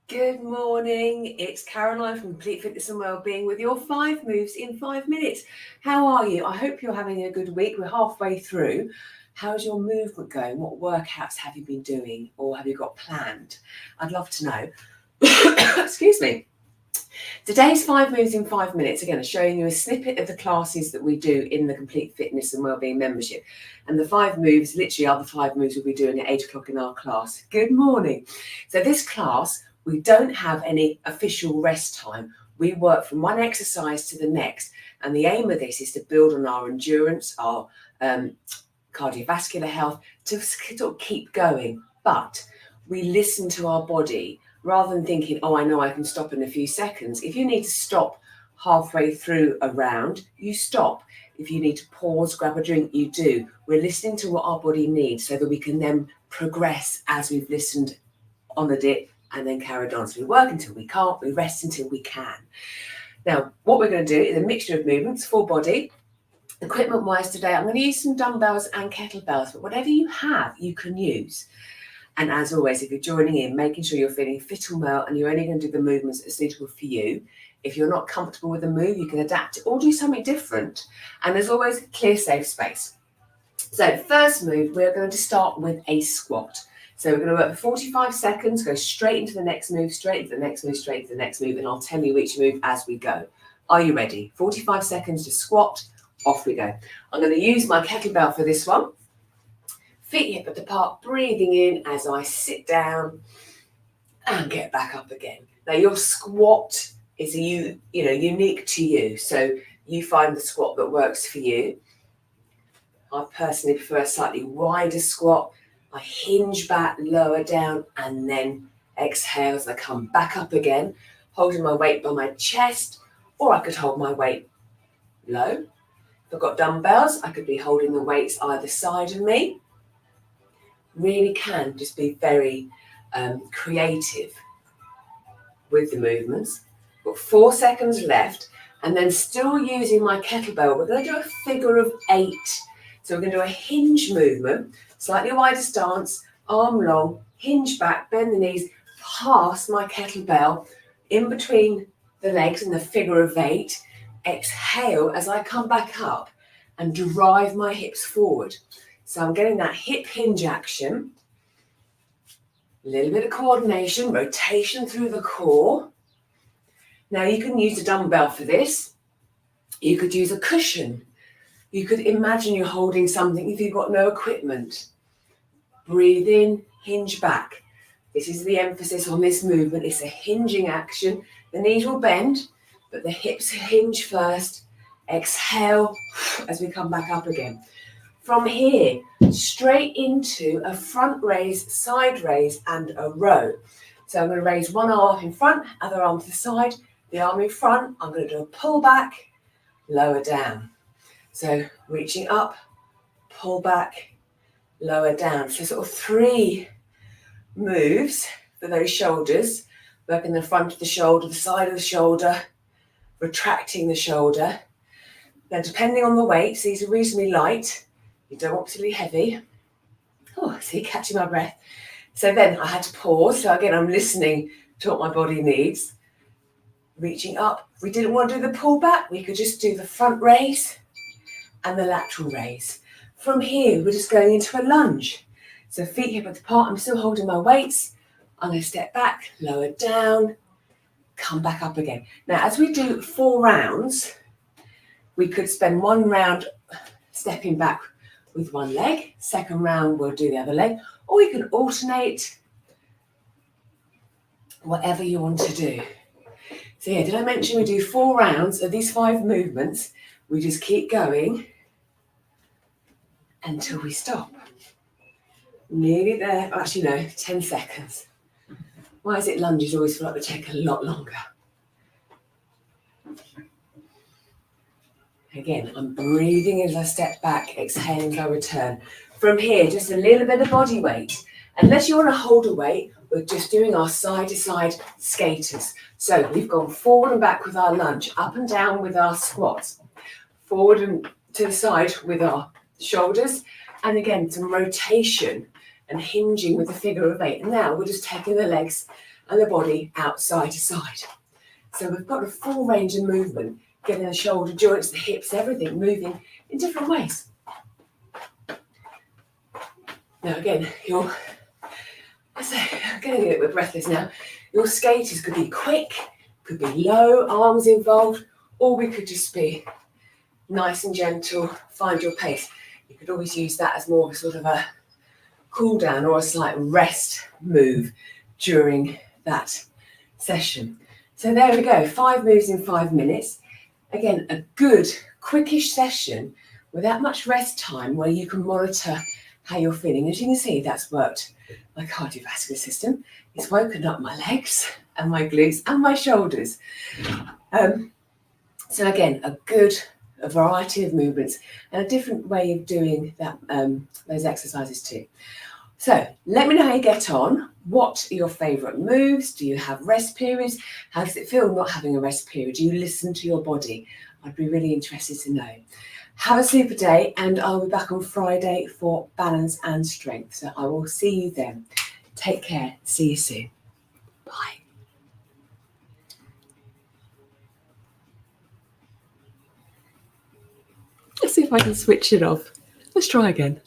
Good morning, it's Caroline from Complete Fitness and Wellbeing with your 5 moves in 5 minutes. How are you? I hope you're having a good week. We're halfway through. How's your movement going? What workouts have you been doing or have you got planned? I'd love to know. Excuse me. Today's 5 moves in 5 minutes, again, showing you a snippet of the classes that we do in the Complete Fitness and Wellbeing membership. And the 5 moves literally are the 5 moves we'll be doing at 8 o'clock in our class. Good morning. So this class, we don't have any official rest time. We work from one exercise to the next. And the aim of this is to build on our endurance, our cardiovascular health, to sort of keep going. But we listen to our body rather than thinking, oh, I know I can stop in a few seconds. If you need to stop halfway through a round, you stop. If you need to pause, grab a drink, you do. We're listening to what our body needs so that we can then progress as we've listened, honoured it, and then carried on. So we work until we can't, we rest until we can. Now, what we're going to do is a mixture of movements, full body. Equipment-wise today, I'm going to use some dumbbells and kettlebells, but whatever you have, you can use. And as always, if you're joining in, making sure you're feeling fit and well, and you're only going to do the movements that are suitable for you. If you're not comfortable with a move, you can adapt it or do something different. And there's always clear, safe space. So first move, we're going to start with a squat. So we're going to work for 45 seconds, go straight into the next move, straight into the next move, straight into the next move, and I'll tell you each move as we go. Are you ready? 45 seconds to squat, off we go. I'm going to use my kettlebell for this one. Feet hip width apart, breathing in as I sit down and get back up again. Now your squat is unique to you, so you find the squat that works for you. I personally prefer a slightly wider squat. I hinge back, lower down, and then exhale as I come back up again, holding my weight by my chest, or I could hold my weight low. If I've got dumbbells, I could be holding the weights either side of me. Really can just be very creative with the movements. Got 4 seconds left, and then still using my kettlebell, we're going to do a figure of 8. So we're going to do a hinge movement, slightly wider stance, arm long, hinge back, bend the knees, pass my kettlebell in between the legs in the figure of 8. Exhale as I come back up and drive my hips forward. So I'm getting that hip hinge action, a little bit of coordination, rotation through the core. Now you can use a dumbbell for this. You could use a cushion. You could imagine you're holding something if you've got no equipment. Breathe in, hinge back. This is the emphasis on this movement. It's a hinging action. The knees will bend, but the hips hinge first. Exhale as we come back up again. From here, straight into a front raise, side raise, and a row. So I'm going to raise one arm in front, other arm to the side, the arm in front. I'm going to do a pull back, lower down. So reaching up, pull back, lower down. So sort of 3 moves for those shoulders. Working the front of the shoulder, the side of the shoulder, retracting the shoulder. Now, depending on the weights, these are reasonably light. You don't want to be heavy. Oh, see, catching my breath. So then I had to pause. So again, I'm listening to what my body needs. Reaching up. If we didn't want to do the pull back, we could just do the front raise and the lateral raise. From here, we're just going into a lunge. So feet hip width apart. I'm still holding my weights. I'm going to step back, lower down, come back up again. Now, as we do 4 rounds, we could spend 1 round stepping back with one leg. Second round, we'll do the other leg. Or we can alternate, whatever you want to do. So yeah, did I mention we do 4 rounds of these 5 movements? We just keep going until we stop. Nearly there. Actually, no, 10 seconds. Why is it lunges always feel like they take a lot longer? Again, I'm breathing as I step back, exhaling as I return. From here, just a little bit of body weight. Unless you want to hold a weight, we're just doing our side-to-side skaters. So we've gone forward and back with our lunge, up and down with our squats, forward and to the side with our shoulders, and again, some rotation and hinging with the figure of 8. And now we're just taking the legs and the body out side to side. So we've got a full range of movement, getting the shoulder joints, the hips, everything moving in different ways. Now again, I'm getting a little bit breathless now. Your skaters could be quick, could be low, arms involved, or we could just be nice and gentle, find your pace. You could always use that as more of a sort of a cool down or a slight rest move during that session. So there we go, 5 moves in 5 minutes. Again, a good, quickish session without much rest time where you can monitor how you're feeling. As you can see, that's worked my cardiovascular system. It's woken up my legs and my glutes and my shoulders. So again, a variety of movements and a different way of doing that, those exercises too. So let me know how you get on. What are your favourite moves? Do you have rest periods? How does it feel not having a rest period? Do you listen to your body? I'd be really interested to know. Have a super day, and I'll be back on Friday for balance and strength. So I will see you then. Take care. See you soon. Bye. Let's see if I can switch it off. Let's try again.